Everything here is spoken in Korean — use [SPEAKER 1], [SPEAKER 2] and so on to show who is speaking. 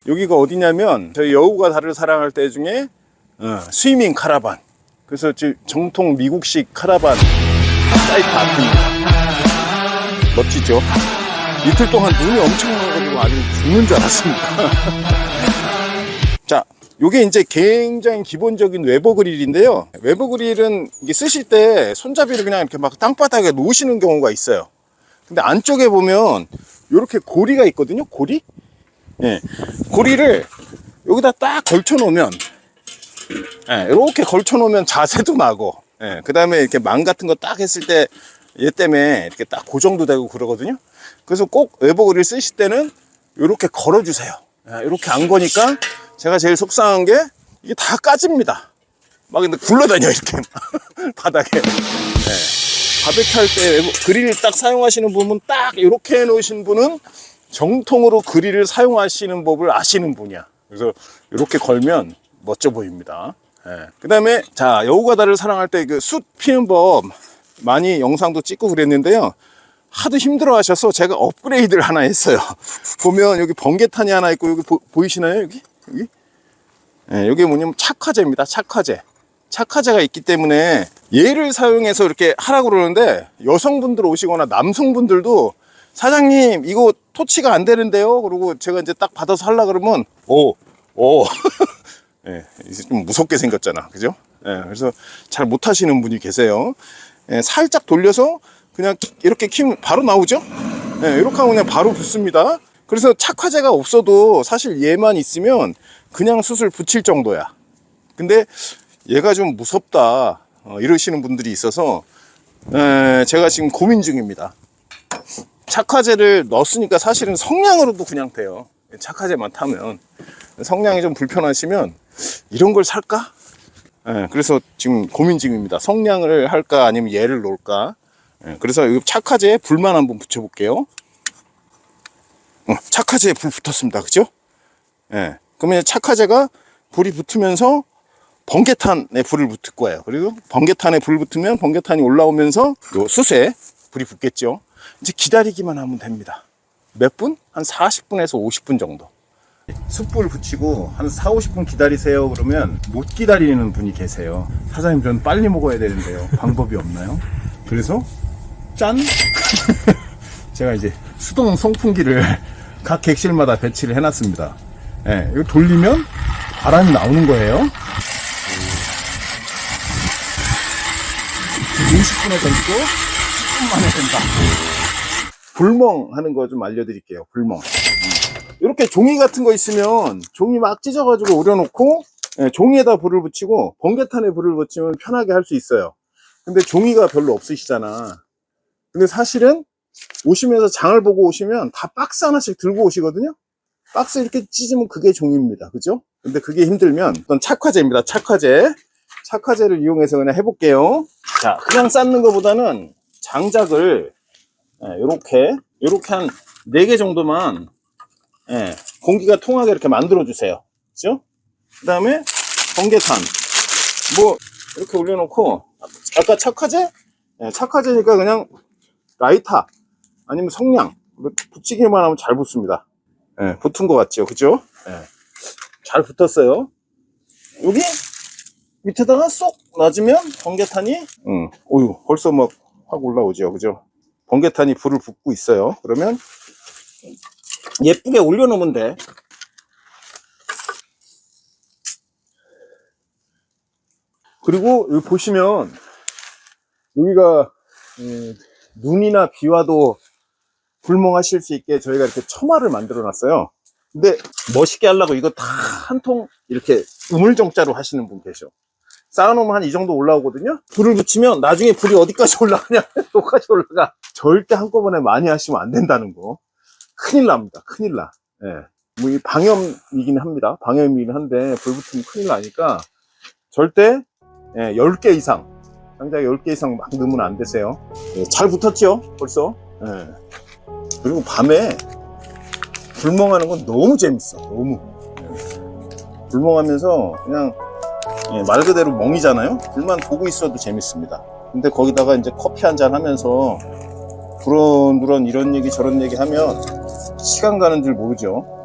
[SPEAKER 1] 여기가 어디냐면 저희 여우가 달을 사랑할 때 중에 스위밍 카라반. 그래서 정통 미국식 카라반 사이트 앞입니다. 멋지죠? 이틀 동안 눈이 엄청 와가지고 아주 죽는 줄 알았습니다. 자, 요게 이제 굉장히 기본적인 외버 그릴인데요. 외버 그릴은 이게 쓰실 때 손잡이를 그냥 이렇게 막 땅바닥에 놓으시는 경우가 있어요. 근데 안쪽에 보면 요렇게 고리가 있거든요. 고리? 예. 고리를 여기다 딱 걸쳐 놓으면, 예, 이렇게 걸쳐 놓으면 자세도 나고, 예, 그 다음에 이렇게 망 같은 거 딱 했을 때 얘 때문에 이렇게 딱 고정도 되고 그러거든요. 그래서 꼭 외버 그릴 쓰실 때는 이렇게 걸어 주세요. 예, 이렇게 안 거니까 제가 제일 속상한 게 이게 다 까집니다. 막 근데 굴러다녀 이렇게 바닥에. 예. 바베큐 할 때 그릴 딱 사용하시는 분은 딱 이렇게 해 놓으신 분은 정통으로 그릴을 사용하시는 법을 아시는 분이야. 그래서 이렇게 걸면 멋져 보입니다. 예. 그 다음에 자, 여우가 달을 사랑할 때 그 숯 피는 법 많이 영상도 찍고 그랬는데요. 하도 힘들어 하셔서 제가 업그레이드를 하나 했어요. 보면 여기 번개탄이 하나 있고, 여기 보이시나요? 여기? 예, 여기 뭐냐면 착화제입니다. 착화제. 착화제가 있기 때문에 얘를 사용해서 이렇게 하라고 그러는데, 여성분들 오시거나 남성분들도 사장님 이거 토치가 안 되는데요. 그리고 제가 이제 딱 받아서 하려 그러면 오 예, 좀 무섭게 생겼잖아, 그죠? 예, 그래서 잘 못하시는 분이 계세요. 예, 살짝 돌려서 그냥 이렇게 키면 바로 나오죠. 예, 이렇게 하면 그냥 바로 붙습니다. 그래서 착화제가 없어도 사실 얘만 있으면 그냥 숯을 붙일 정도야. 근데 얘가 좀 무섭다 이러시는 분들이 있어서 제가 지금 고민 중입니다. 착화제를 넣었으니까 사실은 성냥으로도 그냥 돼요. 착화제만 타면. 성냥이 좀 불편하시면 이런 걸 살까? 그래서 지금 고민 중입니다. 성냥을 할까 아니면 얘를 놓을까? 그래서 이 착화제에 불만 한번 붙여볼게요. 착화제에 불 붙었습니다. 그죠? 그러면 착화제가 불이 붙으면서 번개탄에 불을 붙을 거예요. 그리고 번개탄에 불 붙으면 번개탄이 올라오면서 요 숯에 불이 붙겠죠. 이제 기다리기만 하면 됩니다. 몇 분? 한 40분에서 50분 정도. 숯불 붙이고 한 4, 50분 기다리세요 그러면 못 기다리는 분이 계세요. 사장님 저는 빨리 먹어야 되는데요. 방법이 없나요? 그래서 짠! 제가 이제 수동 송풍기를 각 객실마다 배치를 해놨습니다. 이거 돌리면 바람이 나오는 거예요. 20분에 던지고 10분 만에 된다. 불멍 하는 거 좀 알려드릴게요. 불멍. 이렇게 종이 같은 거 있으면 종이 막 찢어가지고 우려놓고 종이에다 불을 붙이고 번개탄에 불을 붙이면 편하게 할 수 있어요. 근데 종이가 별로 없으시잖아. 근데 사실은 오시면서 장을 보고 오시면 다 박스 하나씩 들고 오시거든요. 박스 이렇게 찢으면 그게 종이입니다. 그죠? 근데 그게 힘들면 이건 착화제입니다. 착화제. 착화제를 이용해서 그냥 해볼게요. 자, 그냥 쌓는 것보다는 장작을 요렇게 한 4개 정도만 공기가 통하게 이렇게 만들어 주세요. 그죠? 그 다음에 번개탄 뭐 이렇게 올려놓고, 아까 착화제? 착화제니까 그냥 라이터 아니면 성냥 붙이기만 하면 잘 붙습니다. 붙은 것 같죠? 그죠? 잘 붙었어요. 여기 밑에다가 쏙 놔주면 번개탄이 어휴, 벌써 막 확 올라오죠. 그죠? 번개탄이 불을 붙고 있어요. 그러면 예쁘게 올려놓으면 돼. 그리고 여기 보시면 여기가 눈이나 비 와도 불멍하실 수 있게 저희가 이렇게 처마를 만들어 놨어요. 근데 멋있게 하려고 이거 다 한 통 이렇게 우물정자로 하시는 분 계셔. 쌓아놓으면 한 이 정도 올라오거든요. 불을 붙이면 나중에 불이 어디까지 올라가냐 여기까지 올라가. 절대 한꺼번에 많이 하시면 안 된다는 거. 큰일 납니다. 큰일 나. 뭐 이 방염이긴 합니다. 방염이긴 한데 불 붙으면 큰일 나니까 절대 10개 이상, 장작에 10개 이상 막 넣으면 안 되세요. 잘 붙었죠? 벌써. 그리고 밤에 불멍하는 건 너무 재밌어. 너무. 불멍하면서 그냥 말 그대로 멍이잖아요. 불만 보고 있어도 재밌습니다. 근데 거기다가 이제 커피 한잔 하면서 부런부런 이런 얘기 저런 얘기 하면 시간 가는 줄 모르죠.